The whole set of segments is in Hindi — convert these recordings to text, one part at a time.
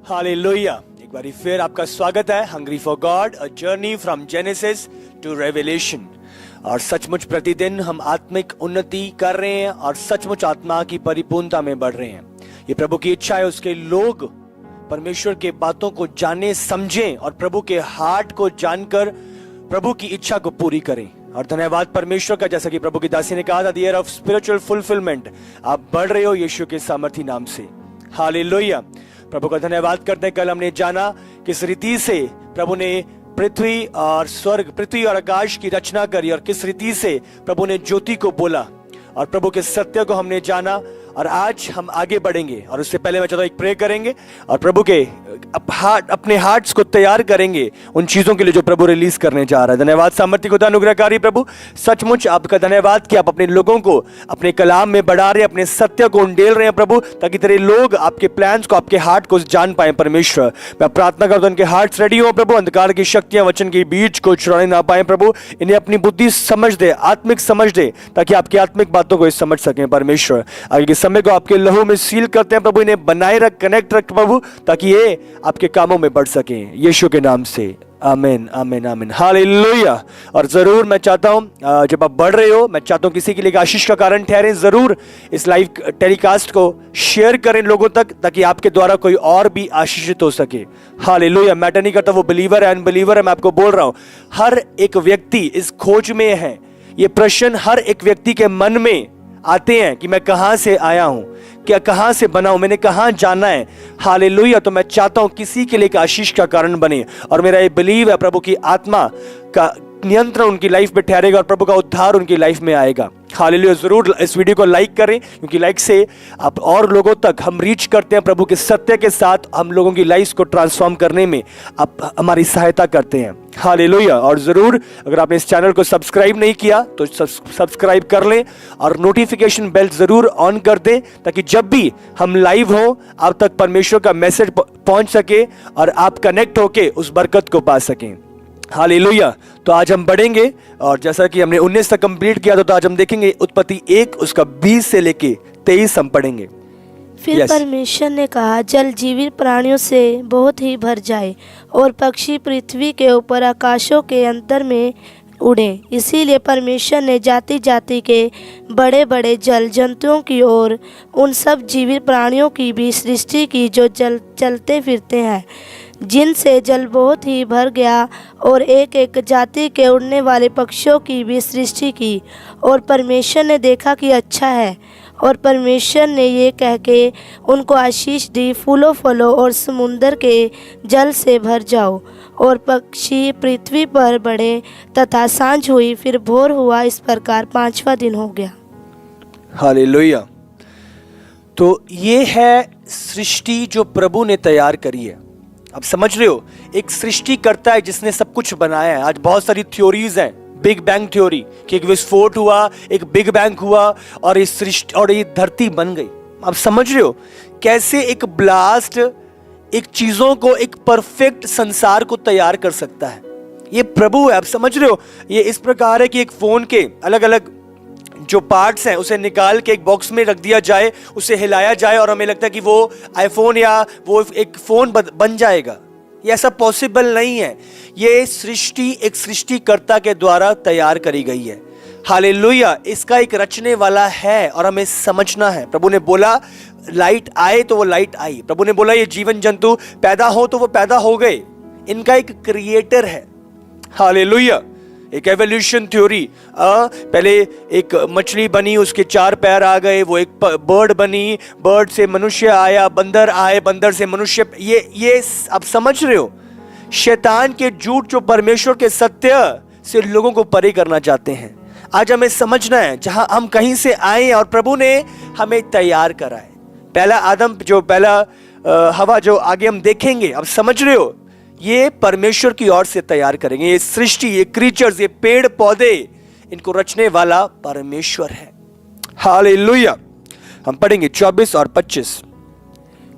हालेलुया। एक बार फिर आपका स्वागत है hungry for God, a journey from Genesis to Revelation. और सचमुच प्रतिदिन हम आत्मिक उन्नति कर रहे हैं और सचमुच आत्मा की परिपूर्णता में बढ़ रहे हैं। ये प्रभु की इच्छा है, उसके लोग परमेश्वर के बातों को जाने समझें और प्रभु के हार्ट को जानकर प्रभु की इच्छा को पूरी करें। और धन्यवाद परमेश्वर का, जैसा कि प्रभु की दासी ने कहा था, the year of spiritual fulfilment. आप बढ़ रहे हो यीशु के सामर्थी नाम से। हालेलुया। प्रभु का धन्यवाद करते हैं। कल हमने जाना किस रीति से प्रभु ने पृथ्वी और आकाश की रचना करी और किस रीति से प्रभु ने ज्योति को बोला और प्रभु के सत्य को हमने जाना। और आज हम आगे बढ़ेंगे और उससे पहले मैं चाहता हूं एक प्रे करेंगे और प्रभु के अपने हार्ट्स को तैयार करेंगे उन चीजों के लिए जो प्रभु रिलीज करने जा रहा है। धन्यवाद सामर्थ्य खुदा अनुग्रहकारी प्रभु, सचमुच आपका धन्यवाद कि आप अपने लोगों को अपने कलाम में बढ़ा रहे हैं, अपने सत्य को उंडेल रहे हैं प्रभु, ताकि तेरे लोग आपके प्लान्स को, आपके हार्ट को जान पाए। परमेश्वर मैं प्रार्थना करता हूं उनके हार्ट्स रेडी हो प्रभु, अंधकार की शक्तियां वचन के बीज को चुराने ना पाए प्रभु। इन्हें अपनी बुद्धि समझ दे, आत्मिक समझ दे, ताकि आपकी आत्मिक बातों को समझ सकें। परमेश्वर आगे के समय को आपके लहू में सील करते हैं प्रभु, इन्हें बनाए रख, कनेक्ट रख प्रभु, ताकि ये आपके कामों में बढ़ सके यीशु के नाम से। आमीन आमीन आमीन। हालेलुया। और जरूर मैं चाहता हूं जब आप बढ़ रहे हो, मैं चाहता हूं किसी के लिए आशीष का कारण ठहरे। जरूर इस लाइव टेलीकास्ट को शेयर करें लोगों तक, ताकि आपके द्वारा कोई और भी आशीषित हो सके। हालेलुया। मैटर नहीं करता वो बिलीवर है अनबिलीवर है, मैं आपको बोल रहा हूं हर एक व्यक्ति इस खोज में है। ये प्रश्न हर एक व्यक्ति के मन में आते हैं कि मैं कहां से आया हूं, क्या कहां से बना हूं, मैंने कहां जाना है। हालेलुया। तो मैं चाहता हूं किसी के लिए एक आशीष का कारण बने, और मेरा ये बिलीव है प्रभु की आत्मा का नियंत्रण उनकी लाइफ में ठहरेगा और प्रभु का उद्धार उनकी लाइफ में आएगा। हालेलुया। जरूर इस वीडियो को लाइक करें, क्योंकि लाइक से आप और लोगों तक हम रीच करते हैं प्रभु के सत्य के साथ, हम लोगों की लाइफ को ट्रांसफॉर्म करने में आप हमारी सहायता करते हैं। हालेलुया। और जरूर अगर आपने इस चैनल को सब्सक्राइब नहीं किया तो सब्सक्राइब कर लें और नोटिफिकेशन बेल जरूर ऑन कर दें, ताकि जब भी हम लाइव हो आप तक परमेश्वर का मैसेज पहुंच सके और आप कनेक्ट होके उस बरकत को पा सकें। हालेलुया। तो आज हम बढ़ेंगे और जैसा कि हमने 19 तक कंप्लीट किया था, तो आज हम देखेंगे उत्पत्ति 1 उसका 20 से लेके 23 हम पढ़ेंगे। फिर परमेश्वर ने कहा, जल जीवित प्राणियों से बहुत ही भर जाए और पक्षी पृथ्वी के ऊपर आकाशों के अंतर में उड़े। इसीलिए परमेश्वर ने जाति जाति के बड़े बड़े जल जंतुओं की और उन सब जीवित प्राणियों की भी सृष्टि की जो चलते फिरते हैं, जिनसे जल बहुत ही भर गया, और एक एक जाति के उड़ने वाले पक्षियों की भी सृष्टि की। और परमेश्वर ने देखा कि अच्छा है। और परमेश्वर ने ये कह के उनको आशीष दी, फूलों फलों और समुंदर के जल से भर जाओ। और पक्षी पृथ्वी पर बढ़े, तथा सांझ हुई, फिर भोर हुआ। इस प्रकार 5वां दिन हो गया। हालेलुया। तो ये है सृष्टि जो प्रभु ने तैयार करी है। आप समझ रहे हो, एक सृष्टि करता है जिसने सब कुछ बनाया है। आज बहुत सारी थ्योरीज हैं, बिग बैंग थ्योरी, कि एक विस्फोट हुआ, एक बिग बैंग हुआ और इस सृष्टि और ये धरती बन गई। आप समझ रहे हो कैसे एक ब्लास्ट एक चीजों को, एक परफेक्ट संसार को तैयार कर सकता है। ये प्रभु है। आप समझ रहे हो, ये इस प्रकार है कि एक फोन के अलग अलग जो पार्ट्स हैं उसे निकाल के एक बॉक्स में रख दिया जाए, उसे हिलाया जाए और हमें लगता है कि वो आईफोन या वो एक फोन बन जाएगा। ये ऐसा पॉसिबल नहीं है। ये सृष्टि एक सृष्टिकर्ता के द्वारा तैयार करी गई है। हालेलुया। इसका एक रचने वाला है और हमें समझना है। प्रभु ने बोला लाइट आए तो वो लाइट आई। प्रभु ने बोला ये जीवन जंतु पैदा हो तो वो पैदा हो गए। इनका एक क्रिएटर है। हालेलुया। एक एवोल्यूशन थ्योरी, पहले एक मछली बनी, उसके 4 पैर आ गए, वो एक बर्ड बनी, बर्ड से मनुष्य आया, बंदर आए, बंदर से मनुष्य। ये आप समझ रहे हो, शैतान के झूठ जो परमेश्वर के सत्य से लोगों को परे करना चाहते हैं। आज हमें समझना है जहां हम कहीं से आए और प्रभु ने हमें तैयार करा है। पहला आदम, जो पहला हवा जो आगे हम देखेंगे, अब समझ रहे हो, ये परमेश्वर की ओर से तैयार करेंगे। ये सृष्टि, ये क्रीचर्स, ये पेड़ पौधे, इनको रचने वाला परमेश्वर है। हालेलुया। हम पढ़ेंगे 24 और 25।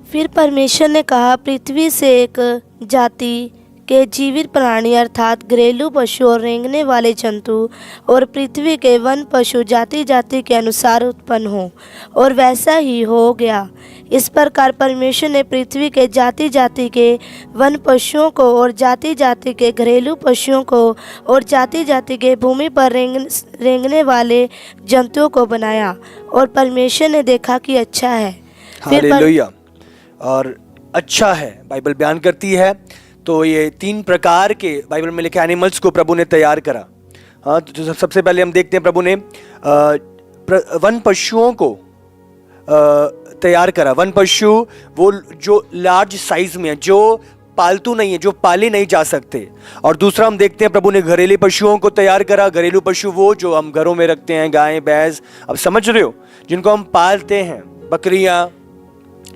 फिर परमेश्वर ने कहा, पृथ्वी से एक जाति के जीवित प्राणी अर्थात घरेलू पशु और रेंगने वाले जंतु और पृथ्वी के वन पशु जाति जाति के अनुसार उत्पन्न हो, और वैसा ही हो गया। इस प्रकार परमेश्वर ने पृथ्वी के जाति जाति के वन पशुओं को और जाति जाति के घरेलू पशुओं को और जाति जाति के भूमि पर रेंगने वाले जंतुओं को बनाया, और परमेश्वर ने देखा कि अच्छा है। हालेलुया। और अच्छा है बाइबल बयान करती है। तो ये 3 प्रकार के बाइबल में लिखे एनिमल्स को प्रभु ने तैयार करा। हाँ, तो सबसे पहले हम देखते हैं प्रभु ने वन पशुओं को तैयार करा। वन पशु वो जो लार्ज साइज में है, जो पालतू नहीं है, जो पाले नहीं जा सकते। और दूसरा हम देखते हैं प्रभु ने घरेलू पशुओं को तैयार करा। घरेलू पशु वो जो हम घरों में रखते हैं, गाय भैंस, अब समझ रहे हो, जिनको हम पालते हैं, बकरियां,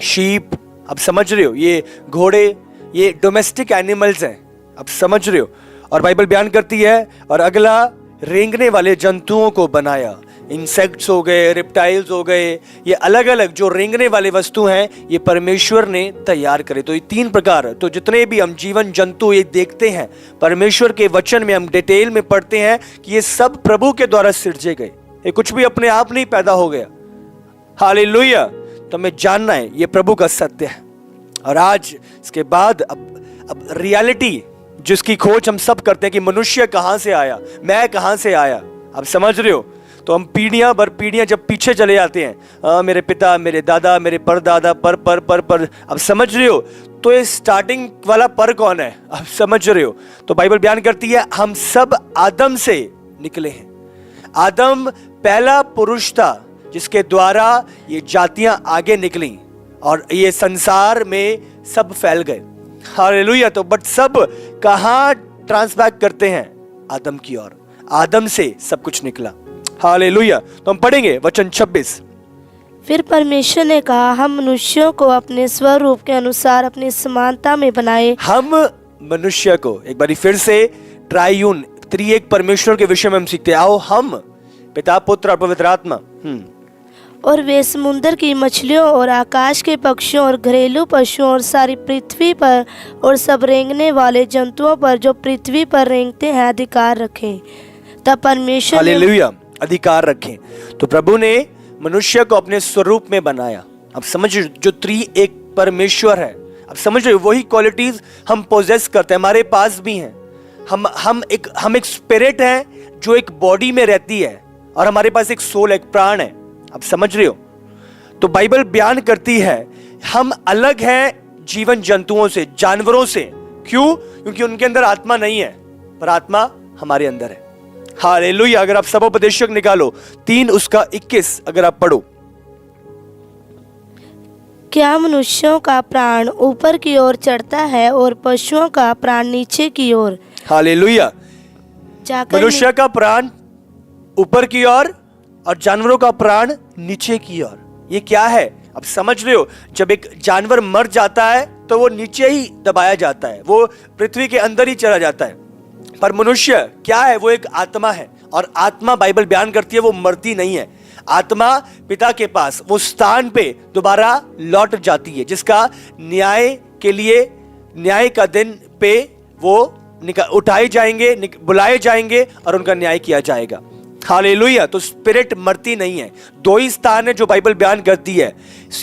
शीप, अब समझ रहे हो, ये घोड़े, ये डोमेस्टिक एनिमल्स हैं, अब समझ रहे हो। और बाइबल बयान करती है, और अगला रेंगने वाले जंतुओं को बनाया। इंसेक्ट्स हो गए, रिप्टाइल्स हो गए, ये अलग अलग जो रेंगने वाले वस्तु हैं, ये परमेश्वर ने तैयार करे। तो ये 3 प्रकार, तो जितने भी हम जीवन जंतु ये देखते हैं परमेश्वर के वचन में, हम डिटेल में पढ़ते हैं कि ये सब प्रभु के द्वारा सिरजे गए, ये कुछ भी अपने आप नहीं पैदा हो गया। हालेलुया। तो हमें जानना है ये प्रभु का सत्य है। और आज इसके बाद अब रियलिटी जिसकी खोज हम सब करते हैं कि मनुष्य कहां से आया, मैं कहां से आया, अब समझ रहे हो। तो हम पीढ़ियां भर पीढ़ियां जब पीछे चले जाते हैं, मेरे पिता, मेरे दादा, मेरे परदादा, पर अब समझ रहे हो। तो ये स्टार्टिंग वाला पर कौन है, अब समझ रहे हो। तो बाइबल बयान करती है हम सब आदम से निकले हैं। आदम पहला पुरुष था जिसके द्वारा ये जातियां आगे निकली और ये संसार में सब फैल गए। हालेलुया। तो बट सब कहां ट्रांसफैक्ट करते हैं, आदम की ओर। आदम से सब कुछ निकला। हालेलुया। तो हम पढ़ेंगे वचन 26। फिर परमेश्वर ने कहा, हम मनुष्यों को अपने स्वरूप के अनुसार अपनी समानता में बनाए। हम मनुष्य को, एक बार फिर से ट्राइयून त्रिएक परमेश्वर के विषय में हम सीखते हैं। आओ, हम पिता, पुत्र और पवित्र आत्मा। और वे समुद्र की मछलियों और आकाश के पक्षियों और घरेलू पशुओं और सारी पृथ्वी पर और सब रेंगने वाले जंतुओं पर जो पृथ्वी पर रेंगते हैं अधिकार रखें। तब परमेश्वर हालेलुया, अधिकार रखें। तो प्रभु ने मनुष्य को अपने स्वरूप में बनाया। अब समझ, जो त्रिएक परमेश्वर है, अब समझ रहे, वही क्वालिटीज हम पोजेस करते हैं, हमारे पास भी हैं। हम एक स्पिरिट है जो एक बॉडी में रहती है, और हमारे पास एक सोल, एक प्राण है। अब समझ रहे हो। तो बाइबल बयान करती है हम अलग हैं जीवन जंतुओं से, जानवरों से। क्यों? क्योंकि उनके अंदर आत्मा नहीं है, पर आत्मा हमारे अंदर है। हालेलुया। अगर आप सबोपदेशक निकालो 3:21 अगर आप पढ़ो, क्या मनुष्यों का प्राण ऊपर की ओर चढ़ता है और पशुओं का प्राण नीचे की ओर? हालेलुया। मनुष्य का प्राण ऊपर की ओर और जानवरों का प्राण नीचे की ओर। ये क्या है? अब समझ रहे हो, जब एक जानवर मर जाता है तो वो नीचे ही दबाया जाता है, वो पृथ्वी के अंदर ही चला जाता है। पर मनुष्य क्या है? वो एक आत्मा है, और आत्मा बाइबल बयान करती है वो मरती नहीं है। आत्मा पिता के पास वो स्थान पे दोबारा लौट जाती है जिसका न्याय के लिए, न्याय का दिन पे वो उठाए जाएंगे, बुलाए जाएंगे और उनका न्याय किया जाएगा। हालेलुया। तो स्पिरिट मरती नहीं है। 2 ही स्थान है जो बाइबल बयान करती है,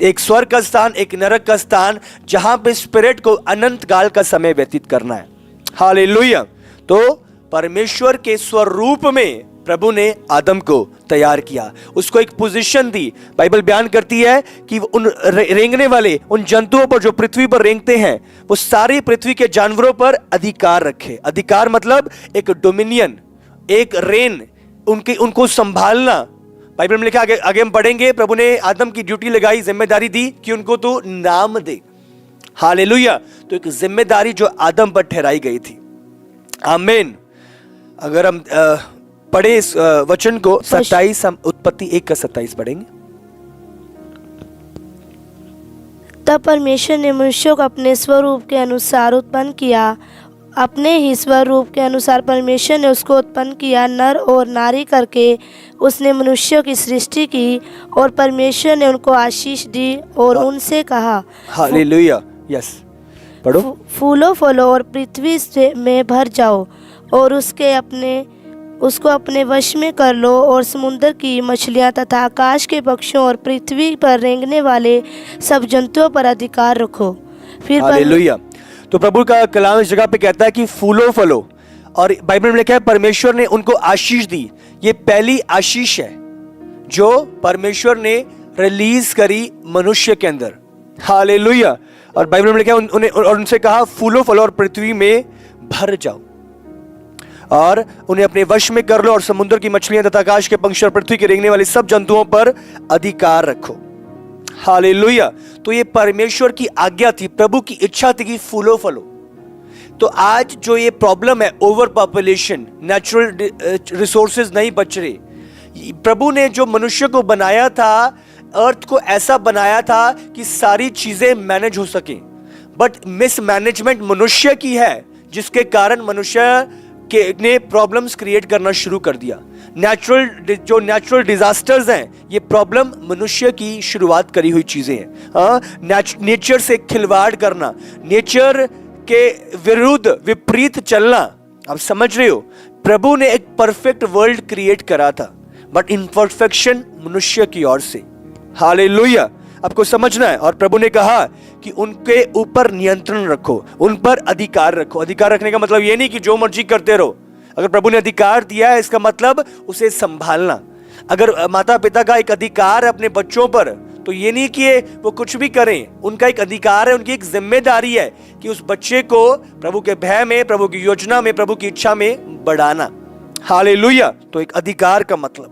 एक स्वर्ग का स्थान, एक नरक का स्थान, जहां पे स्पिरिट को अनंत काल का समय व्यतीत करना है। हालेलुया। तो परमेश्वर के स्वरूप में प्रभु ने आदम को तैयार किया, उसको एक पोजीशन दी। बाइबल बयान करती है कि उन रेंगने वाले उन जंतुओं पर जो पृथ्वी पर रेंगते हैं, वो सारी पृथ्वी के जानवरों पर अधिकार रखे। अधिकार मतलब एक डोमिनियन, एक रेन, उनको संभालना। बाइबल में लिखा, आगे हम पढ़ेंगे, प्रभु ने आदम की ड्यूटी लगाई, जिम्मेदारी दी कि उनको तो नाम दे। हालेलुया। तो एक जिम्मेदारी जो आदम पर ठहराई गई थी। आमीन। अगर हम पढ़े इस वचन को 27, हम उत्पत्ति 1:27 पढ़ेंगे। तब परमेश्वर ने मनुष्य को अपने स्वरूप के अनुसार उत्पन्न किया, अपने ही स्वरूप के अनुसार परमेश्वर ने उसको उत्पन्न किया, नर और नारी करके उसने मनुष्य की सृष्टि की। और परमेश्वर ने उनको आशीष दी और उनसे कहा, हालेलुया, यस, पढ़ो। फूलो फलो और पृथ्वी से में भर जाओ और उसको अपने वश में कर लो, और समुद्र की मछलियाँ तथा आकाश के पक्षियों और पृथ्वी पर रेंगने वाले सब जंतुओं पर अधिकार रखो। फिर हालेलुया। तो प्रभु का कलाम इस जगह पे कहता है कि फूलो फलो, और बाइबल में लिखा है परमेश्वर ने उनको आशीष दी। ये पहली आशीष है जो परमेश्वर ने रिलीज करी मनुष्य के अंदर। हालेलुया। और बाइबल में लिखा है उनसे कहा फूलो फलो और पृथ्वी में भर जाओ, और उन्हें अपने वश में कर लो, और समुद्र की मछलियां तथा आकाश के पंक्षी और पृथ्वी के रेंगने वाले सब जंतुओं पर अधिकार रखो। हालेलुया। तो ये परमेश्वर की आज्ञा थी, प्रभु की इच्छा थी कि फूलो फलो। तो आज जो ये प्रॉब्लम है, ओवर पॉपुलेशन, नेचुरल रिसोर्सेज नहीं बच रहे, प्रभु ने जो मनुष्य को बनाया था, अर्थ को ऐसा बनाया था कि सारी चीजें मैनेज हो सके, बट मिसमैनेजमेंट मनुष्य की है, जिसके कारण मनुष्य ने प्रॉब्लम्स क्रिएट करना शुरू कर दिया। नेचुरल डिजास्टर्स हैं, ये प्रॉब्लम मनुष्य की शुरुआत करी हुई चीजें हैं। नेचर से खिलवाड़ करना, नेचर के विरुद्ध विपरीत चलना। आप समझ रहे हो, प्रभु ने एक परफेक्ट वर्ल्ड क्रिएट करा था, बट इम्परफेक्शन मनुष्य की ओर से। हालेलुया। आपको समझना है। और प्रभु ने कहा कि उनके ऊपर नियंत्रण रखो, उन पर अधिकार रखो। अधिकार रखने का मतलब ये नहीं कि जो मर्जी करते रहो। अगर प्रभु ने अधिकार दिया है, इसका मतलब उसे संभालना। अगर माता पिता का एक अधिकार है अपने बच्चों पर, तो ये नहीं कि वो कुछ भी करें, उनका एक अधिकार है, उनकी एक जिम्मेदारी है कि उस बच्चे को प्रभु के भय में, प्रभु की योजना में, प्रभु की इच्छा में बढ़ाना। हालेलुया। तो एक अधिकार का मतलब।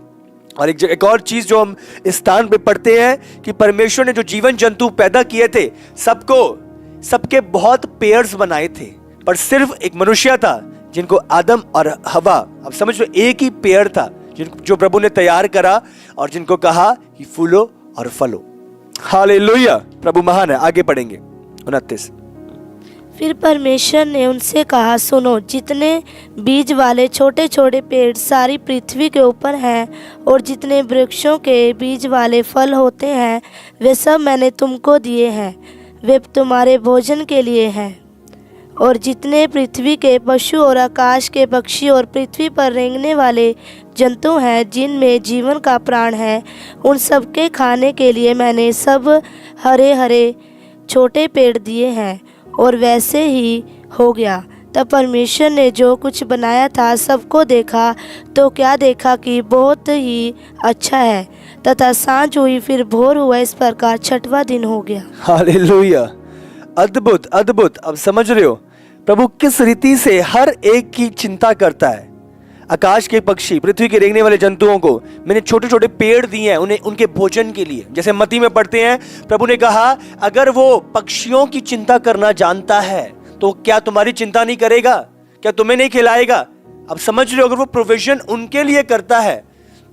और एक और चीज जो हम इस स्थान पे पढ़ते हैं कि परमेश्वर ने जो जीवन जंतु पैदा किए थे, सबके बहुत पेयर्स बनाए थे, पर सिर्फ एक मनुष्य था जिनको आदम और हवा, आप समझ लो, एक ही पेयर था जो प्रभु ने तैयार करा और जिनको कहा कि फूलो और फलो। हालेलुया। प्रभु महान है। आगे पढ़ेंगे 29। फिर परमेश्वर ने उनसे कहा, सुनो, जितने बीज वाले छोटे छोटे पेड़ सारी पृथ्वी के ऊपर हैं, और जितने वृक्षों के बीज वाले फल होते हैं, वे सब मैंने तुमको दिए हैं, वे तुम्हारे भोजन के लिए हैं। और जितने पृथ्वी के पशु और आकाश के पक्षी और पृथ्वी पर रेंगने वाले जंतु हैं, जिनमें जीवन का प्राण है, उन सबके खाने के लिए मैंने सब हरे हरे छोटे पेड़ दिए हैं। और वैसे ही हो गया। तब परमेश्वर ने जो कुछ बनाया था सबको देखा, तो क्या देखा कि बहुत ही अच्छा है। तथा सांझ हुई, फिर भोर हुआ, इस प्रकार छठवां दिन हो गया। हालेलुया। अद्भुत अद्भुत। अब समझ रहे हो प्रभु किस रीति से हर एक की चिंता करता है। आकाश के पक्षी, पृथ्वी के रेंगने वाले जंतुओं को मैंने छोटे छोटे पेड़ दिए हैं, उन्हें उनके भोजन के लिए। जैसे मत्ती में पढ़ते हैं, प्रभु ने कहा अगर वो पक्षियों की चिंता करना जानता है तो क्या तुम्हारी चिंता नहीं करेगा? क्या तुम्हें नहीं खिलाएगा? अब समझ रहे हो, अगर वो प्रोविजन उनके लिए करता है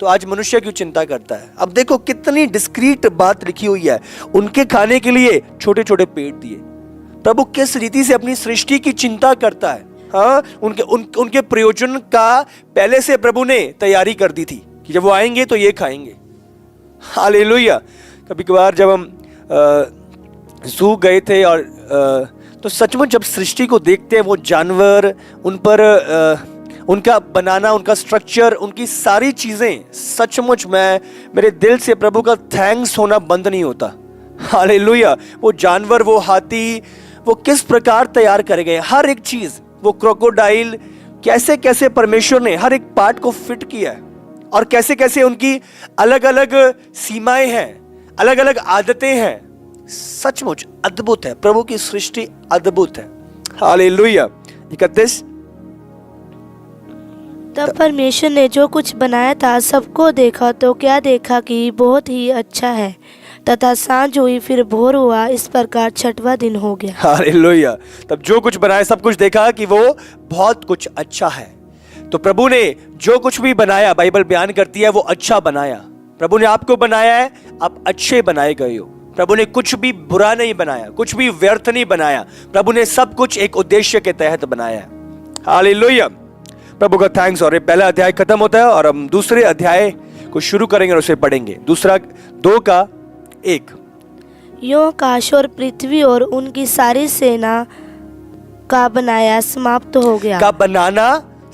तो आज मनुष्य क्यों चिंता करता है? अब देखो कितनी डिस्क्रीट बात लिखी हुई है। उनके खाने के लिए छोटे छोटे पेड़ दिए। प्रभु किस रीति से अपनी सृष्टि की चिंता करता है। हाँ, उनके प्रयोजन का पहले से प्रभु ने तैयारी कर दी थी कि जब वो आएंगे तो ये खाएंगे। हालेलुया। कभी कभार जब हम जू गए थे और तो सचमुच जब सृष्टि को देखते हैं, वो जानवर, उन पर उनका बनाना, उनका स्ट्रक्चर, उनकी सारी चीजें, सचमुच मेरे दिल से प्रभु का थैंक्स होना बंद नहीं होता। हालेलुया। वो जानवर, वो हाथी, वो किस प्रकार तैयार करे गए, हर एक चीज, वो क्रोकोडाइल, कैसे कैसे परमेश्वर ने हर एक पार्ट को फिट किया है, और कैसे कैसे उनकी अलग अलग सीमाएं हैं, अलग अलग आदतें हैं। सचमुच अद्भुत है, प्रभु की सृष्टि अद्भुत है। हालेलुया। 31। तब परमेश्वर ने जो कुछ बनाया था सबको देखा, तो क्या देखा कि बहुत ही अच्छा है। तथा सांझ हुई, फिर भोर हुआ, इस प्रकार छठवां दिन हो गया। हालेलुया। तब जो कुछ बनाया, सब कुछ देखा कि वो बहुत कुछ अच्छा है। तो प्रभु ने जो कुछ भी बनाया, बाइबल बयान करती है, वो अच्छा बनाया। प्रभु ने आपको बनाया है, आप अच्छे बनाए गए हो। प्रभु ने कुछ भी बुरा नहीं बनाया, कुछ भी व्यर्थ नहीं बनाया। प्रभु ने सब कुछ एक उद्देश्य के तहत बनाया है। हालेलुया। प्रभु का थैंक्स। और ये पहला अध्याय खत्म होता है और हम दूसरे अध्याय को शुरू करेंगे और उसे पढ़ेंगे। 2:1। यूं आकाश और पृथ्वी और उनकी सारी सेना का बनाया समाप्त हो गया। का बनाना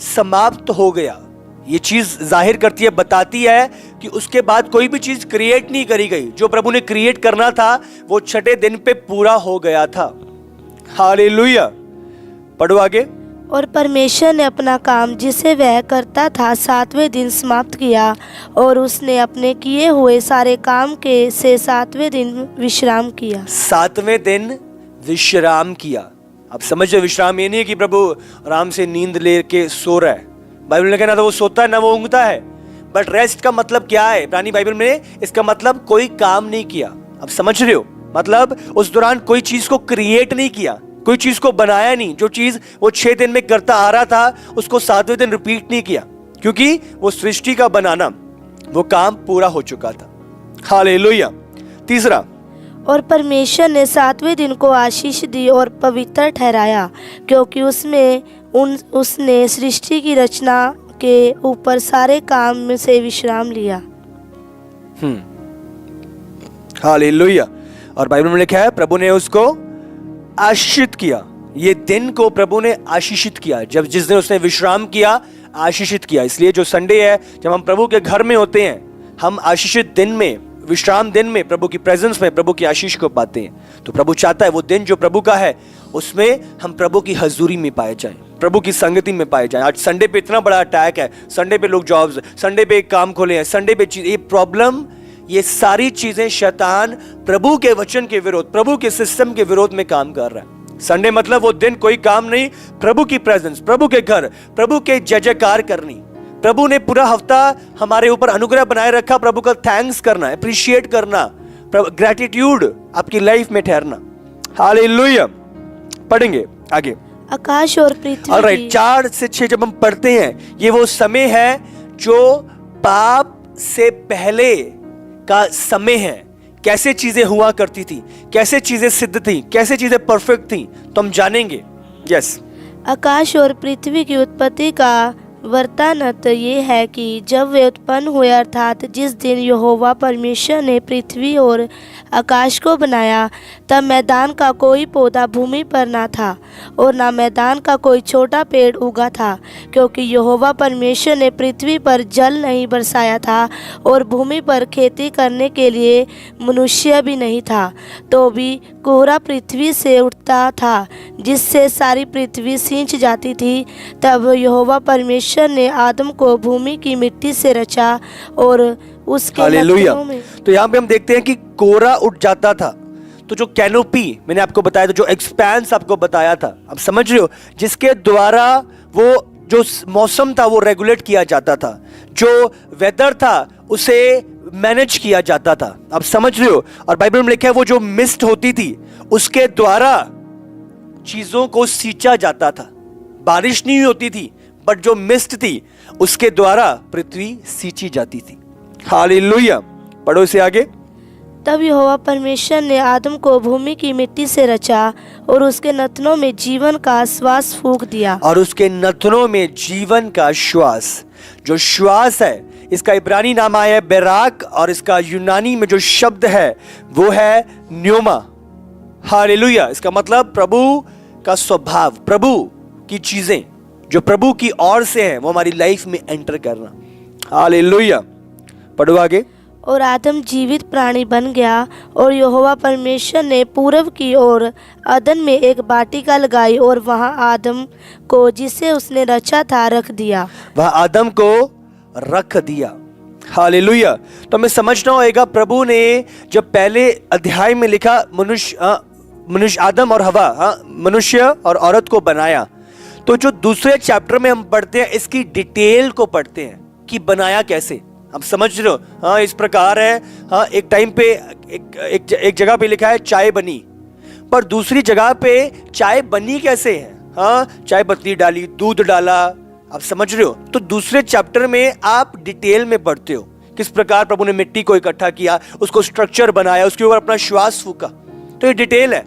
समाप्त हो गया। ये चीज जाहिर करती है, बताती है कि उसके बाद कोई भी चीज क्रिएट नहीं करी गई। जो प्रभु ने क्रिएट करना था वो छठे दिन पे पूरा हो गया था। हालेलुया। पढ़ो आगे। और परमेश्वर ने अपना काम जिसे वह करता था 7वें दिन समाप्त किया, और उसने अपने किए हुए सारे काम के से 7वें दिन विश्राम किया। 7वें दिन विश्राम किया। अब समझो, विश्राम ये नहीं है कि प्रभु आराम से नींद लेके सो रहा है। बाइबल में कहना तो वो सोता है ना वो ऊँघता है। बट रेस्ट का मतलब क्या है पुरानी बाइबल में? इसका मतलब कोई काम नहीं किया। अब समझ रहे हो? मतलब उस दौरान कोई चीज को क्रिएट नहीं किया, कोई चीज को बनाया नहीं। जो चीज वो 6 दिन में करता आ रहा था उसको 7वें दिन रिपीट नहीं किया, क्योंकि वो सृष्टि का बनाना, वो काम पूरा हो चुका था। हालेलुया। तीसरा, और परमेश्वर ने 7वें दिन को आशीष दी और पवित्र ठहराया, क्योंकि उसने सृष्टि की रचना के ऊपर सारे काम में से विश्राम लिया। हालेलुया। और बाइबल में लिखा है प्रभु ने उसको आशीषित किया। ये दिन को प्रभु ने आशीषित किया। जिस दिन उसने विश्राम किया, आशीषित किया। इसलिए जो संडे है, जब हम प्रभु के घर में होते हैं, हम आशीषित दिन में, विश्राम दिन में, प्रभु की प्रेजेंस में प्रभु की आशीष को पाते हैं। तो प्रभु चाहता है वो दिन जो प्रभु का है उसमें हम प्रभु की हजूरी में पाए जाएं, प्रभु की संगति में पाए जाएं। आज संडे पे इतना बड़ा अटैक है, संडे पे लोग जॉब्स, संडे पे काम खोले हैं, संडे पे ये प्रॉब्लम, ये सारी चीजें शैतान प्रभु के वचन के विरोध, प्रभु के सिस्टम के विरोध में काम कर रहा है। संडे मतलब वो दिन कोई काम नहीं, प्रभु की प्रेजेंस, प्रभु के घर, प्रभु के जय जयकार करनी। प्रभु ने पूरा हफ्ता हमारे ऊपर अनुग्रह बनाए रखा, प्रभु का थैंक्स करना, अप्रिशिएट करना, ग्रेटिट्यूड आपकी लाइफ में ठहरना। हालेलुया। पढ़ेंगे आगे। आकाश और पृथ्वी। ऑलराइट, 4 से 6 जब हम पढ़ते हैं, ये वो समय है जो पाप से पहले का समय है। कैसे चीजें हुआ करती थी, कैसे चीजें सिद्ध थी, कैसे चीजें परफेक्ट थी, तो हम जानेंगे। यस। आकाश और पृथ्वी की उत्पत्ति का वृत्तांत ये है कि जब वे उत्पन्न हुए, अर्थात जिस दिन यहोवा परमेश्वर ने पृथ्वी और आकाश को बनाया, तब मैदान का कोई पौधा भूमि पर ना था और ना मैदान का कोई छोटा पेड़ उगा था, क्योंकि यहोवा परमेश्वर ने पृथ्वी पर जल नहीं बरसाया था और भूमि पर खेती करने के लिए मनुष्य भी नहीं था। तो भी कोहरा पृथ्वी से उठता था, जिससे सारी पृथ्वी सींच जाती थी। तब यहोवा परमेश्वर ने आदम को भूमि की मिट्टी से रचा और उसके नथनों में। तो यहाँ पे हम देखते हैं कि कोहरा उठ जाता था। तो जो कैनोपी मैंने आपको बताया था, जो एक्सपेंस आपको बताया था, आप समझ रहे हो, जिसके द्वारा वो जो मौसम था वो रेगुलेट किया जाता था, जो वेदर था उसे मैनेज किया जाता था। आप समझ रहे हो। और बाइबल में लिखा है वो जो मिस्ट होती थी उसके द्वारा चीजों को सींचा जाता था। बारिश नहीं होती थी, बट जो मिस्ट थी उसके द्वारा पृथ्वी सींची जाती थी। हालेलुया। पढ़ो इसे आगे। तब यहोवा परमेश्वर ने आदम को भूमि की मिट्टी से रचा और उसके नथनों में जीवन का श्वास फूंक दिया। और उसके नथनों में जीवन का श्वास, जो श्वास है, इसका इब्रानी नाम आया है बेराक, और इसका यूनानी में जो शब्द है वो है न्योमा। हालेलुया। इसका मतलब प्रभु का स्वभाव, प्रभु की चीजें जो प्रभु की ओर से है वो हमारी लाइफ में एंटर करना। हालेलुया। पढ़ो आगे। और आदम जीवित प्राणी बन गया, और यहोवा परमेश्वर ने पूरब की ओर अदन में एक वाटिका लगाई और वहां आदम को, जिसे उसने रचा था, रख दिया। वह आदम को रख दिया। हालेलुया। तो हमें समझना होगा, प्रभु ने जब पहले अध्याय में लिखा मनुष्य आदम और हवा, मनुष्य और औरत को बनाया, तो जो दूसरे चैप्टर में हम पढ़ते हैं इसकी डिटेल को पढ़ते हैं कि बनाया कैसे। आप समझ रहे हो। हाँ, इस प्रकार है। हाँ, एक टाइम पे एक जगह पे लिखा है चाय बनी, पर दूसरी जगह पे चाय बनी कैसे है। हाँ, चाय पत्ती डाली, दूध डाला। आप समझ रहे हो। तो दूसरे चैप्टर में आप डिटेल में पढ़ते हो किस प्रकार प्रभु ने मिट्टी को इकट्ठा किया, उसको स्ट्रक्चर बनाया, उसके ऊपर अपना श्वास फूका। तो ये डिटेल है।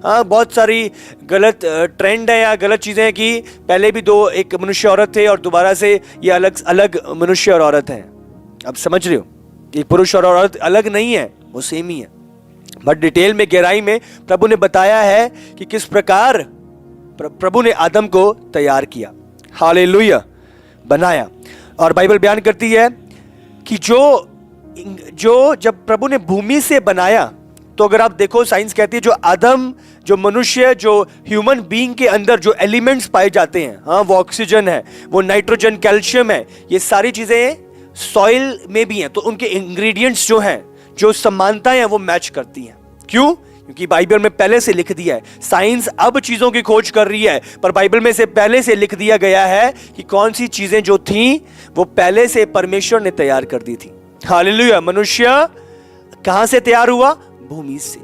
हाँ, बहुत सारी गलत ट्रेंड है या गलत चीजें हैं कि पहले भी दो, एक मनुष्य औरत थे और दोबारा से ये अलग अलग मनुष्य और औरत हैं। आप समझ रहे हो, ये पुरुष और औरत अलग नहीं है, वो सेम ही है। बट डिटेल में, गहराई में प्रभु ने बताया है कि किस प्रकार प्रभु ने आदम को तैयार किया, हालेलुया, बनाया। और बाइबल बयान करती है कि जो जब प्रभु ने भूमि से बनाया, तो अगर आप देखो, साइंस कहती है जो आदम, जो मनुष्य, जो ह्यूमन बीइंग के अंदर जो एलिमेंट्स पाए जाते हैं, हाँ, वो ऑक्सीजन है, वो नाइट्रोजन, कैल्शियम है, ये सारी चीजें सॉइल में भी हैं। तो उनके इंग्रेडिएंट्स जो हैं, जो समानताएं हैं, वो मैच करती हैं। क्यों? क्योंकि बाइबल में पहले से लिख दिया है। साइंस अब चीजों की खोज कर रही है, पर बाइबल में से पहले से लिख दिया गया है कि कौन सी चीजें जो थी वो पहले से परमेश्वर ने तैयार कर दी थी। हालेलुया। मनुष्य कहां से तैयार हुआ? भूमि से,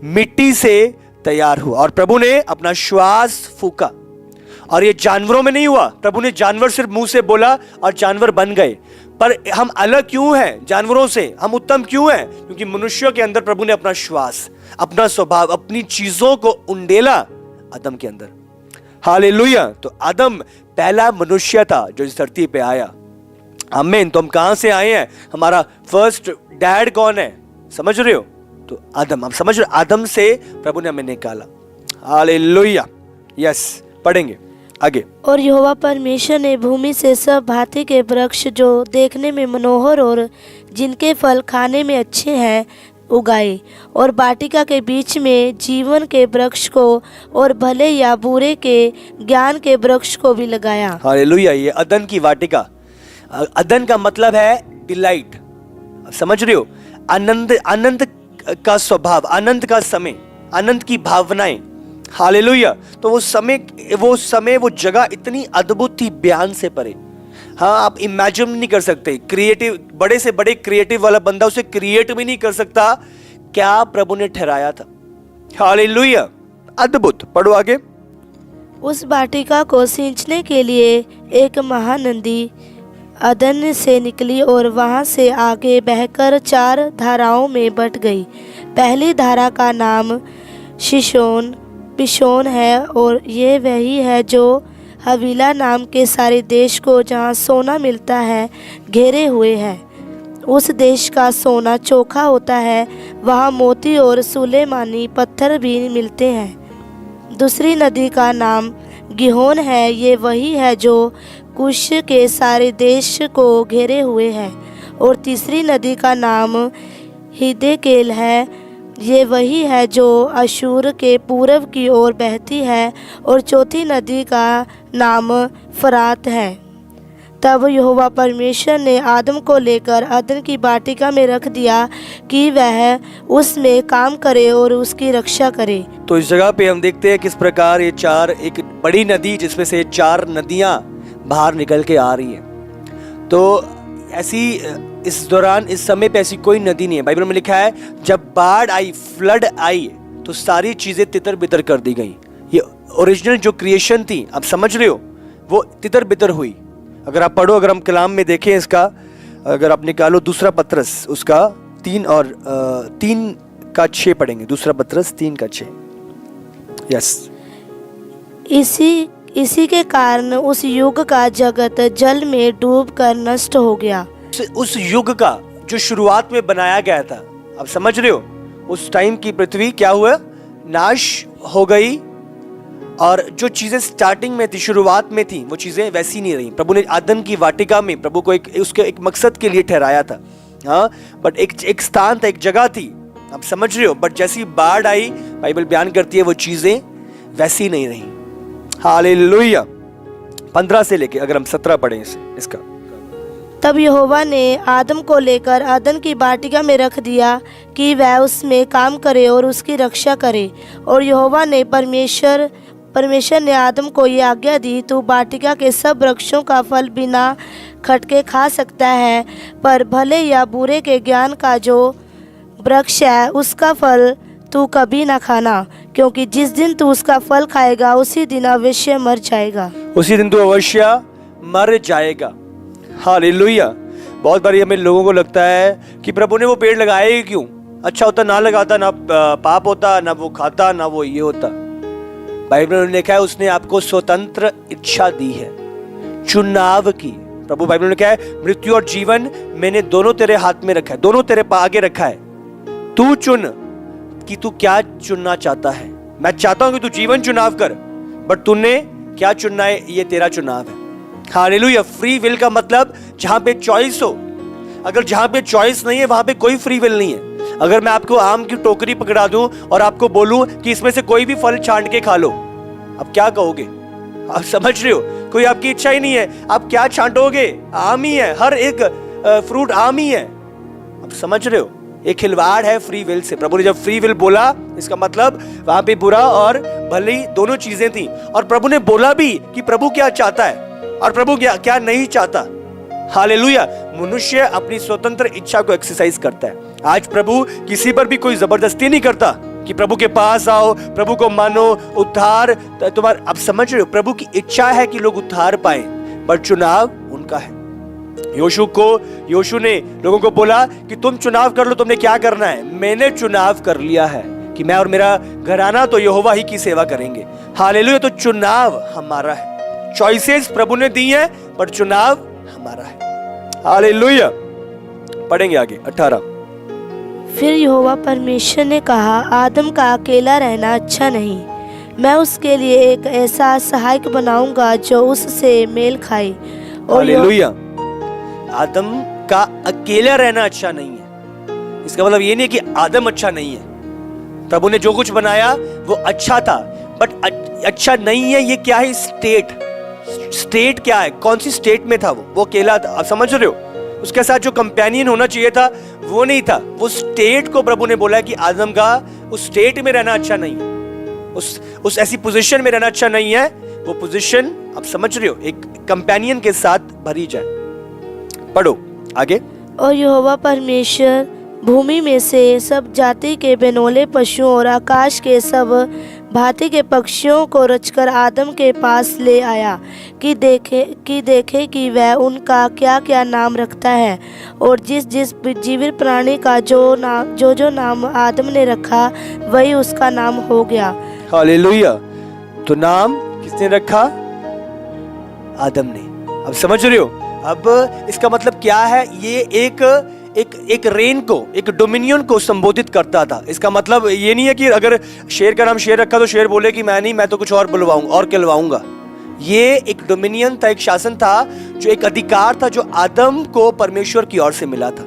मिट्टी से तैयार हुआ। और प्रभु ने अपना श्वास फूका, और ये जानवरों में नहीं हुआ। प्रभु ने जानवर सिर्फ मुंह से बोला और जानवर बन गए। पर हम अलग क्यों हैं जानवरों से? हम उत्तम क्यों हैं? क्योंकि मनुष्यों के अंदर प्रभु ने अपना श्वास, अपना स्वभाव, अपनी चीजों को उंडेला आदम के अंदर। हालेलुया। तो आदम पहला मनुष्य था जो इस धरती पे आया। आमीन। तो हम कहां से आए हैं? हमारा फर्स्ट डैड कौन है? समझ रहे हो? तो आदम। आप समझ रहे हो? आदम से प्रभु ने हमें निकाला। हालेलुया। यस, पढ़ेंगे आगे। और यहोवा परमेश्वर ने भूमि से सब भांति के वृक्ष जो देखने में मनोहर और जिनके फल खाने में अच्छे हैं उगाए, और वाटिका के बीच में जीवन के वृक्ष को और भले या बुरे के ज्ञान के वृक्ष को भी लगाया। हालेलुया। ये अदन की वाटिका, अदन का मतलब है डिलाइट। समझ रहे हो? आनंद, आनंद का स्वभाव, आनंद का समय, आनंद की भावनाएं। हालेलुया। तो वो समय वो जगह इतनी अद्भुत थी, बयान से परे। हाँ, आप इमेजिन नहीं कर सकते। क्रिएटिव, बड़े से बड़े क्रिएटिव वाला बंदा उसे क्रिएट भी नहीं कर सकता, क्या प्रभु ने ठहराया था। हालेलुया, अद्भुत। पढ़ो आगे। उस वाटिका को सींचने के लिए एक महानदी अदन से निकली और वहां से आगे बहकर 4 धाराओं में बट गई। पहली धारा का नाम पिशोन है, और ये वही है जो हवीला नाम के सारे देश को, जहाँ सोना मिलता है, घेरे हुए है। उस देश का सोना चोखा होता है, वहाँ मोती और सुलेमानी पत्थर भी मिलते हैं। दूसरी नदी का नाम गिहोन है, ये वही है जो कुश के सारे देश को घेरे हुए है। और तीसरी नदी का नाम हिदेकेल है, ये वही है जो अशूर के पूरब की ओर बहती है। और चौथी नदी का नाम फरात है। तब यहोवा परमेश्वर ने आदम को लेकर अदन की वाटिका में रख दिया कि वह उसमें काम करे और उसकी रक्षा करे। तो इस जगह पे हम देखते हैं किस प्रकार ये 4, एक बड़ी नदी जिसमें से 4 नदियां बाहर निकल के आ रही हैं। तो ऐसी इस दौरान, इस समय पे ऐसी कोई नदी नहीं है। बाइबल में लिखा है जब बाढ़ आई, फ्लड आई, तो सारी चीजें तितर बितर कर दी गई। ये ओरिजिनल जो क्रिएशन थी, आप समझ रहे हो, वो तितर बितर हुई। अगर आप पढ़ो, अगर हम कलाम में देखें इसका, अगर आप निकालो दूसरा पत्रस उसका 3:6 पढ़ेंगे। दूसरा पत्रस 3:6। यस। इसी के कारण उस युग का जगत जल में डूब कर नष्ट हो गया। उस युग का जो शुरुआत में बनाया गया था, आप समझ रहे हो, उस टाइम की पृथ्वी क्या हुआ? नाश हो गई। और जो चीजें स्टार्टिंग में थी, शुरुआत में थी, वो चीजें वैसी नहीं रही। प्रभु ने आदन की वाटिका में प्रभु को उसके एक मकसद के लिए ठहराया था। हाँ, बट एक स्थान था, एक जगह थी, आप समझ रहे हो। बट जैसी बाढ़ आई, बाइबल बयान करती है, वो चीजें वैसी नहीं रही। हालेलुया। 15 से लेके अगर हम 17 पढ़ें इसका। तब यहोवा ने आदम को लेकर अदन की वाटिका में रख दिया कि वह उसमें काम करे और उसकी रक्षा करे। और यहोवा ने परमेश्वर ने आदम को ये आज्ञा दी, तू वाटिका के सब वृक्षों का फल बिना खटके खा सकता है, पर भले या बुरे के ज्ञान का जो वृक्ष है उसका फल तू कभी ना खाना, क्योंकि जिस दिन तू उसका फल खाएगा उसी दिन अवश्य मर जाएगा। उसी दिन तू अवश्य मर जाएगा। हालेलुया। बहुत बार हमें लोगों को लगता है कि प्रभु ने वो पेड़ लगाया ही क्यों? अच्छा होता ना लगाता, ना पाप होता, ना वो खाता, ना वो ये होता। बाइबल में लिखा है उसने आपको स्वतंत्र इच्छा दी है, चुनाव की। प्रभु बाइबल में लिखा है मृत्यु और जीवन मैंने दोनों तेरे हाथ में रखा है, दोनों तेरे आगे रखा है। तू चुन कि तू क्या चुनना चाहता है। मैं चाहता हूं कि तू जीवन चुनाव कर, बट तूने क्या चुनना है ये तेरा चुनाव है। हालेलुया। फ्री विल का मतलब जहां पे चॉइस हो। अगर जहां पे चॉइस नहीं है वहां पे कोई फ्री विल नहीं है। अगर मैं आपको आम की टोकरी पकड़ा दूं और आपको बोलूं कि इसमें से कोई भी फल छांट के खा लो, अब क्या कहोगे? आप समझ रहे हो, कोई आपकी इच्छा ही नहीं है, आप क्या छांटोगे? आम ही है, हर एक फ्रूट आम ही है। आप समझ रहे हो, एक खिलवाड़ है फ्री विल से। प्रभु ने जब फ्री विल बोला, इसका मतलब वहां पे बुरा और भली दोनों चीजें थी। और प्रभु ने बोला भी कि प्रभु क्या चाहता है और प्रभु क्या नहीं चाहता। हालेलुया। मनुष्य अपनी स्वतंत्र इच्छा को एक्सरसाइज करता है। आज प्रभु किसी पर भी कोई जबरदस्ती नहीं करता कि प्रभु के पास आओ, प्रभु को मानो, उद्धार तुम्हारा। अब समझ रहे हो, प्रभु की इच्छा है कि लोग उद्धार पाए, पर चुनाव उनका है। योशू ने लोगों को बोला कि तुम चुनाव कर लो, तुमने क्या करना है। मैंने चुनाव कर लिया है कि मैं और मेरा घराना तो यहोवा ही की सेवा करेंगे। हालेलुया। तो चुनाव हमारा है। चॉइसेस प्रभु ने दी है, पर चुनाव हमारा है। हालेलुया। पढ़ेंगे आगे 18। फिर यहोवा परमेश्वर ने कहा, आदम का अकेला रहना अच्छा नहीं, मैं उसके लिए एक ऐसा सहायक बनाऊंगा जो उससे मेल खाए। हालेलुया। आदम का अकेला रहना अच्छा नहीं है। इसका मतलब ये नहीं कि आदम अच्छा नहीं है। प्रभु ने जो कुछ बनाया वो अच्छा था, बट अच्छा नहीं है। ये क्या है? स्टेट क्या है? कौन सी स्टेट में था वो अकेला था। आप समझ रहे हो, उसके साथ जो कंपेनियन होना चाहिए था वो नहीं था। वो स्टेट को प्रभु ने बोला कि आदम का उस स्टेट में रहना अच्छा नहीं है, उस ऐसी पोजीशन में रहना अच्छा नहीं है। वो पोजीशन आप समझ रहे हो, एक कंपेनियन के साथ भरी जाए। पढ़ो आगे। और यहोवा परमेश्वर भूमि में से सब जाति के बेनौले पशुओं और आकाश के सब भांति के पक्षियों को रचकर आदम के पास ले आया कि देखे कि वह उनका क्या क्या नाम रखता है। और जिस जीवित प्राणी का जो नाम आदम ने रखा वही उसका नाम हो गया। हालेलुया। तो नाम किसने रखा? आदम ने। अब समझ रहे हो, अब इसका मतलब क्या है? ये एक रेन को, एक डोमिनियन को संबोधित करता था। इसका मतलब ये नहीं है कि अगर शेर का नाम शेर रखा तो शेर बोले कि मैं नहीं, मैं तो कुछ और बुलवाऊंगा और कहलवाऊंगा। ये एक डोमिनियन था, एक शासन था, जो एक अधिकार था जो आदम को परमेश्वर की ओर से मिला था।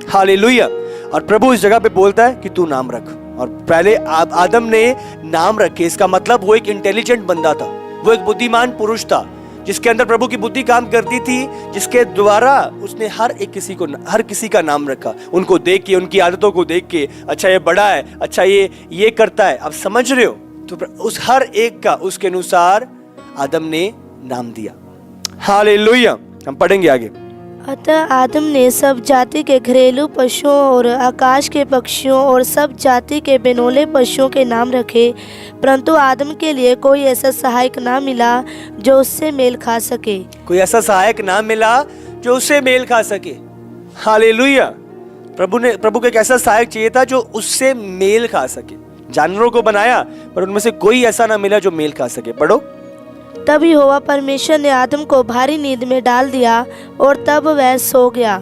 हालेलुया। और प्रभु इस जगह पे बोलता है कि तू नाम रख। और पहले आदम ने नाम रखे। इसका मतलब वो एक इंटेलिजेंट बंदा था, वो एक बुद्धिमान पुरुष था जिसके अंदर प्रभु की बुद्धि काम करती थी, जिसके द्वारा उसने हर किसी का नाम रखा। उनको देख के, उनकी आदतों को देख के, अच्छा ये बड़ा है, अच्छा ये करता है। आप समझ रहे हो, तो उस हर एक का उसके अनुसार आदम ने नाम दिया। हालेलुया। हम पढ़ेंगे आगे। अतः आदम ने सब जाति के घरेलू पशुओं और आकाश के पक्षियों और सब जाति के बेनौले पशुओं के नाम रखे, परंतु आदम के लिए कोई ऐसा सहायक ना मिला जो उससे मेल खा सके। कोई ऐसा सहायक ना मिला जो उससे मेल खा सके। हालेलुया। प्रभु को एक ऐसा सहायक चाहिए था जो उससे मेल खा सके। जानवरों को बनाया पर उनमें से कोई ऐसा ना मिला जो मेल खा सके। पढ़ो। तब यहोवा परमेश्वर ने आदम को भारी नींद में डाल दिया और तब वह सो गया।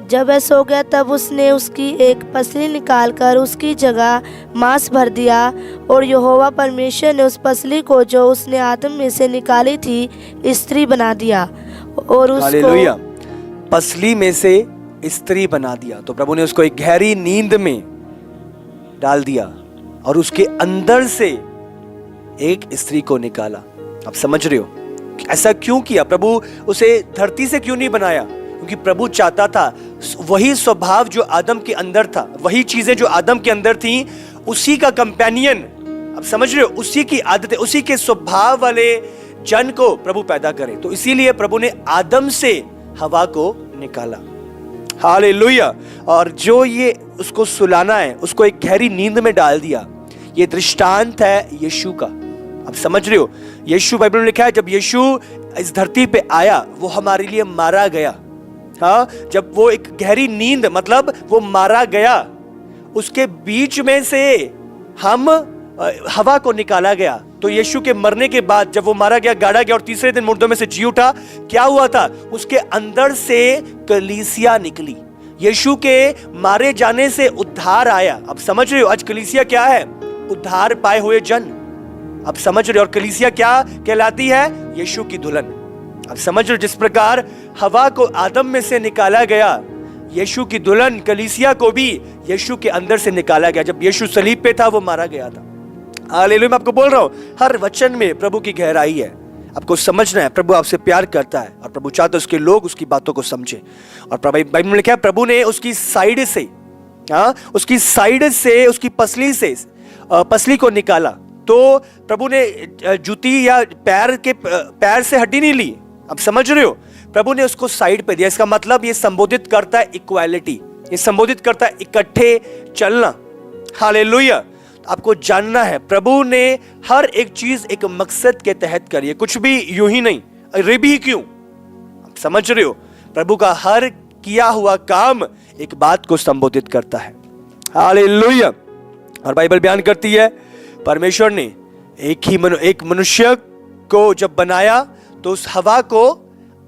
जब वह सो गया तब उसने उसकी एक पसली निकालकर उसकी जगह मांस भर दिया। और यहोवा परमेश्वर ने उस पसली को जो उसने आदम में से निकाली थी स्त्री बना दिया और उसको पसली में से स्त्री बना दिया। तो प्रभु ने उसको एक गहरी नींद में डाल दिया और उसके अंदर से एक स्त्री को निकाला। आप समझ रहे हो ऐसा क्यों किया? प्रभु उसे धरती से क्यों नहीं बनाया? क्योंकि प्रभु चाहता था वही स्वभाव जो आदम के अंदर था, वही चीजें जो आदम के अंदर थी, उसी का कंपेनियन, आप समझ रहे हो, उसी की आदतें, उसी के स्वभाव वाले जन को प्रभु पैदा करे। तो इसीलिए प्रभु ने आदम से हवा को निकाला। हालेलुया। और जो ये उसको सुलाना है, उसको एक गहरी नींद में डाल दिया। ये दृष्टांत है यीशु का। आप समझ रहे हो, यीशु, बाइबल में लिखा है जब यीशु इस धरती पे आया वो हमारे लिए मारा गया। हाँ, जब वो एक गहरी नींद, मतलब वो मारा गया, उसके बीच में से हम हवा को निकाला गया। तो यीशु के मरने के बाद जब वो मारा गया, गाड़ा गया और तीसरे दिन मुर्दों में से जी उठा, क्या हुआ था? उसके अंदर से कलीसिया निकली। यीशु के मारे जाने से उद्धार आया। अब समझ रहे हो, आज कलीसिया क्या है? उद्धार पाए हुए जन। आप समझ रहे हो? और कलीसिया क्या कहलाती है? यीशु की दुल्हन। आप समझ रहे हो? जिस प्रकार हवा को आदम में से निकाला गया, यीशु की दुल्हन कलीसिया को भी यीशु के अंदर से निकाला गया। जब यीशु सलीब पे था, वो मारा गया था। हालेलुया। मैं आपको बोल रहा हूं, हर वचन में प्रभु की गहराई है। आपको समझना है, प्रभु आपसे प्यार करता है और प्रभु चाहता है उसके लोग उसकी बातों को समझे। और बाइबल में लिखा है, प्रभु ने उसकी साइड से, उसकी साइड से, उसकी पसली को निकाला। तो प्रभु ने जूती या पैर से हड्डी नहीं ली। आप समझ रहे हो? प्रभु ने उसको साइड पे दिया। इसका मतलब ये संबोधित करता है इक्वालिटी, ये संबोधित करता है इकट्ठे चलना। हालेलुया। आपको जानना है, प्रभु ने हर एक चीज एक मकसद के तहत करी है, कुछ भी यूं ही नहीं। अरे भी क्यों? आप समझ रहे हो? प्रभु का हर किया हुआ काम एक बात को संबोधित करता है। हालेलुया। और बाइबल बयान करती है, परमेश्वर ने एक मनुष्य को जब बनाया तो उस हवा को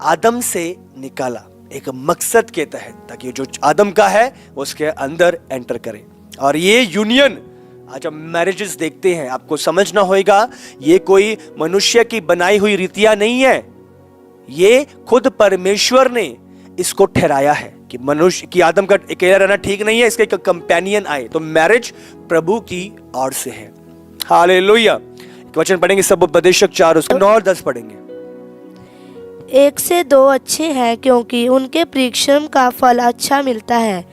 आदम से निकाला एक मकसद के तहत, ताकि जो आदम का है वो उसके अंदर एंटर करे। और ये यूनियन आज हम मैरिजेस देखते हैं, आपको समझना होगा, ये कोई मनुष्य की बनाई हुई रीतियां नहीं है। ये खुद परमेश्वर ने इसको ठहराया है कि मनुष्य की आदम का अकेला रहना ठीक नहीं है, इसका एक कंपेनियन आए। तो मैरिज प्रभु की ओर से है। हालेलुया। वचन पढ़ेंगे सब उपदेशक 4 उसके 9 और 10 पढ़ेंगे। 1 से 2 अच्छे हैं, क्योंकि उनके परिश्रम का फल अच्छा मिलता है।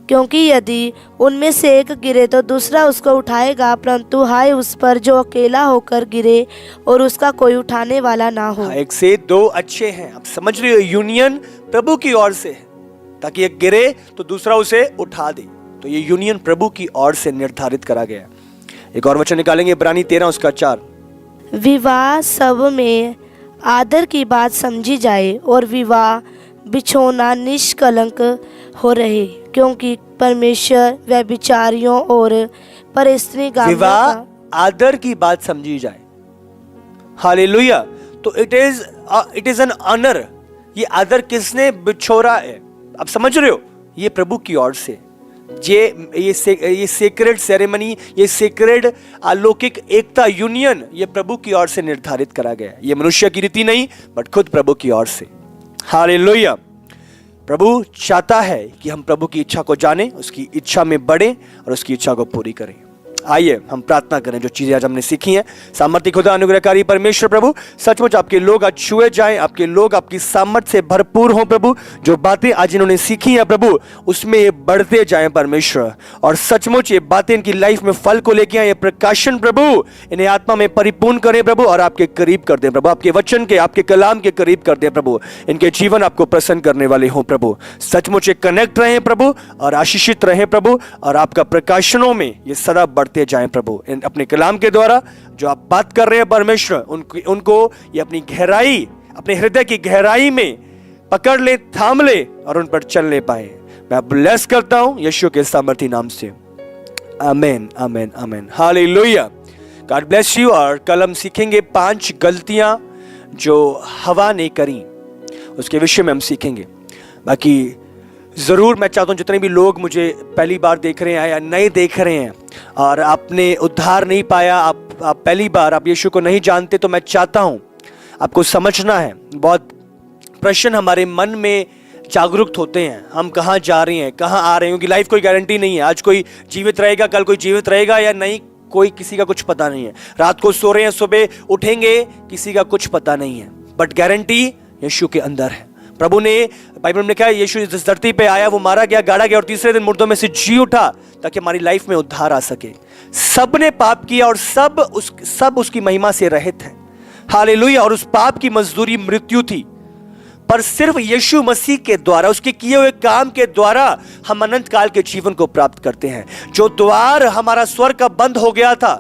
क्योंकि यदि उनमें से एक गिरे तो दूसरा उसको उठाएगा, परंतु हाय उस पर जो अकेला होकर गिरे और उसका कोई उठाने वाला ना हो। 1 से 2 अच्छे हैं। आप समझ रहे हो? यूनियन प्रभु की ओर से है, ताकि एक गिरे तो दूसरा उसे उठा दे। तो ये यूनियन प्रभु की ओर से निर्धारित करा गया। एक और वचन निकालेंगे, इब्रानी 13 उसका 4। विवाह सब में आदर की बात समझी जाए और विवाह बिछोना निष्कलंक हो रहे, क्योंकि परमेश्वर व्यभिचारियों और परस्त्रीगामियों विवाह आदर की बात समझी जाए। हालेलुया। तो इट इज एन ऑनर। ये आदर किसने बिछोरा है? आप समझ रहे हो? ये प्रभु की ओर से। ये सेक्रेड सेरेमनी, ये सेक्रेड अलौकिक एकता यूनियन, ये प्रभु की ओर से निर्धारित करा गया। ये मनुष्य की रीति नहीं, बट खुद प्रभु की ओर से। हालेलुया। प्रभु चाहता है कि हम प्रभु की इच्छा को जानें, उसकी इच्छा में बढ़ें और उसकी इच्छा को पूरी करें। आइए हम प्रार्थना करें। जो चीजें आज हमने सीखी हैं, सामर्थ्य खुदा अनुग्रहकारी परमेश्वर प्रभु, सचमुच आपके लोग आज छुए जाएं, आपके लोग आपकी सामर्थ्य से भरपूर हों प्रभु। जो बातें आज इन्होंने सीखी हैं प्रभु, उसमें ये बढ़ते जाएं परमेश्वर, और सचमुच ये बातें इनकी लाइफ में फल को लेके आए। ये प्रकाशन प्रभु इन्हें आत्मा में परिपूर्ण करें प्रभु, और आपके करीब कर दें प्रभु, आपके वचन के, आपके कलाम के करीब कर दें प्रभु। इनके जीवन आपको प्रसन्न करने वाले हों प्रभु। सचमुच कनेक्ट रहें प्रभु और आशीषित रहें प्रभु, और आपका प्रकाशनों में ये सदा बढ़ते जाएं प्रभु। अपने कलाम के द्वारा जो आप बात कर रहे हैं परमेश्वर, उनको ये अपनी गहराई, अपने हृदय की गहराई में पकड़ ले, थाम ले और उन पर चलने पाए। मैं ब्लेस करता हूं यीशु के सामर्थी नाम से। आमीन, आमीन, आमीन। हालेलुया। God bless you. और कल हम सीखेंगे 5 गलतियां जो हवा ने करी, उसके विषय में हम सीखेंगे। बाकी जरूर मैं चाहता हूं जितने भी लोग मुझे पहली बार देख रहे हैं या नए देख रहे हैं और आपने उद्धार नहीं पाया, आप पहली बार आप यीशु को नहीं जानते, तो मैं चाहता हूं आपको समझना है। बहुत प्रश्न हमारे मन में जागरूक होते हैं, हम कहाँ जा रहे हैं, कहाँ आ रहे हैं, क्योंकि लाइफ कोई गारंटी नहीं है। आज कोई जीवित रहेगा, कल कोई जीवित रहेगा या नहीं, कोई किसी का कुछ पता नहीं है। रात को सो रहे हैं, सुबह उठेंगे, किसी का कुछ पता नहीं है, बट गारंटी यीशु के अंदर है। प्रभु ने बाइबल में लिखा है, यीशु इस धरती पे आया, वो मारा गया, गाड़ा गया और तीसरे दिन मुर्दों में से जी उठा, ताकि हमारी लाइफ में उद्धार आ सके। सब ने पाप किया और सब उसकी महिमा से रहित हैं। हालेलुया। और उस पाप की मजदूरी मृत्यु थी, पर सिर्फ यीशु मसीह के द्वारा, उसके किए हुए काम के द्वारा हम अनंत काल के जीवन को प्राप्त करते हैं। जो द्वार हमारा स्वर्ग का बंद हो गया था,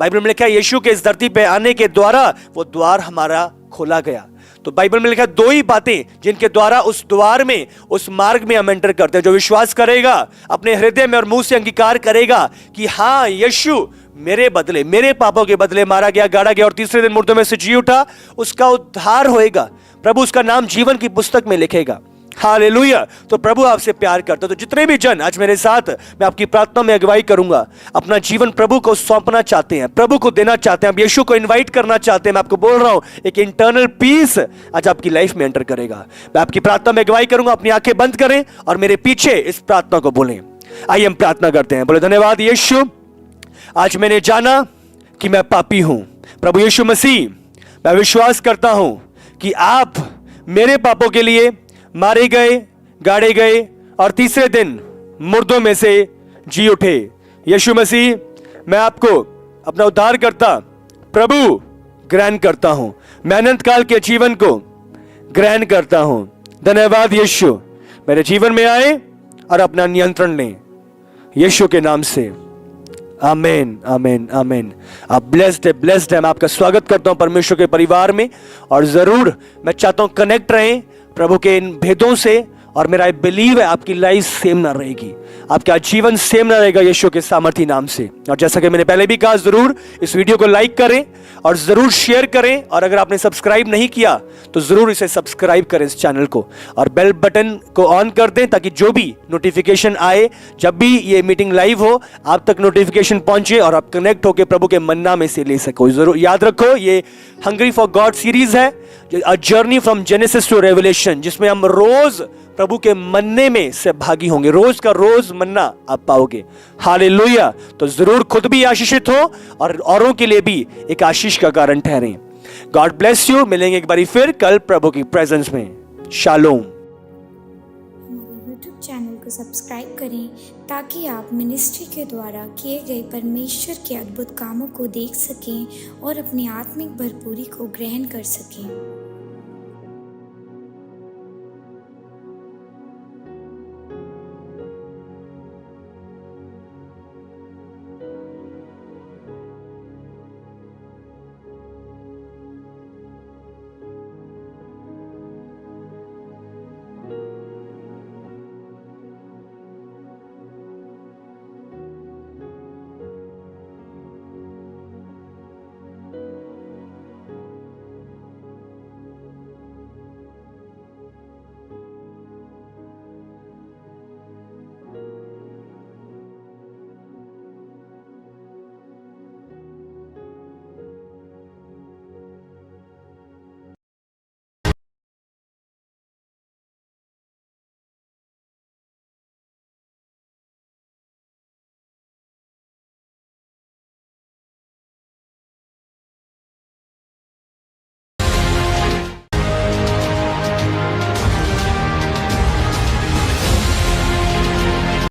बाइबल में लिखा है यीशु के इस धरती पे आने के द्वारा वो द्वार हमारा खोला गया। तो बाइबल में लिखा है 2 ही बातें जिनके द्वारा उस द्वार में, उस मार्ग में हम एंटर करते हैं। जो विश्वास करेगा, अपने हृदय में और मुंह से अंगीकार करेगा कि हाँ यीशु मेरे बदले, मेरे पापों के बदले मारा गया, गाड़ा गया और तीसरे दिन मुर्दों में से जी उठा, उसका उद्धार होएगा। प्रभु उसका नाम जीवन की पुस्तक में लिखेगा। हालेलुया। तो प्रभु आपसे प्यार करता है। तो जितने भी जन आज मेरे साथ मैं आपकी प्रार्थना में अगुवाई करूंगा, अपना जीवन प्रभु को सौंपना चाहते हैं, प्रभु को देना चाहते हैं, आप यीशु को इनवाइट करना चाहते हैं, मैं आपको बोल रहा हूं एक इंटरनल पीस आज आपकी लाइफ में एंटर करेगा। मैं आपकी प्रार्थना में अगुवाई करूंगा, अपनी आंखें बंद करें और मेरे पीछे इस प्रार्थना को बोलें। आइए हम प्रार्थना करते हैं। बोले धन्यवाद यीशु, आज मैंने जाना कि मैं पापी हूं। प्रभु यीशु मसीह, मैं विश्वास करता हूं कि आप मेरे पापों के लिए मारे गए, गाड़े गए और तीसरे दिन मुर्दों में से जी उठे। यीशु मसीह, मैं आपको अपना उद्धारकर्ता प्रभु ग्रहण करता हूं। मैं अनंत काल के जीवन को ग्रहण करता हूं। धन्यवाद यीशु, मेरे जीवन में आए और अपना नियंत्रण लें यीशु के नाम से। आमेन, आमेन, आमेन। आप ब्लेस्ड है। मैं आपका स्वागत करता हूं परमेश्वर के परिवार में, और जरूर मैं चाहता हूं कनेक्ट रहें प्रभु के इन भेदों से, और मेरा बिलीव है आपकी लाइफ सेम ना रहेगी, आपका जीवन सेम ना रहेगा यीशु के सामर्थी नाम से। और जैसा कि मैंने पहले भी कहा, जरूर इस वीडियो को लाइक करें और जरूर शेयर करें, और अगर आपने सब्सक्राइब नहीं किया तो जरूर इसे सब्सक्राइब करें इस चैनल को, और बेल बटन को ऑन कर दें ताकि जो भी नोटिफिकेशन आए, जब भी ये मीटिंग लाइव हो, आप तक नोटिफिकेशन पहुंचे और आप कनेक्ट होकर प्रभु के मन्ना में से ले सको। जरूर याद रखो, ये हंग्री फॉर गॉड सीरीज है, a journey from Genesis to Revelation, जिसमें हम रोज प्रभु के मन्ने में से भागी होंगे। रोज का रोज मन्ना आप पाओगे। हालेलुया। तो जरूर खुद भी आशीषित हो और औरों के लिए भी एक आशीष का कारण ठहरें। God bless you. मिलेंगे एक बारी फिर कल प्रभु की प्रेजेंस में। शालोम। हमारे YouTube चैनल को सब्सक्राइब करें ताकि आप मिनिस्ट्री के द्वारा किए गए परमेश्वर के अद्भुत कामों को देख सकें और अपनी आत्मिक भरपूरी को ग्रहण कर सकें।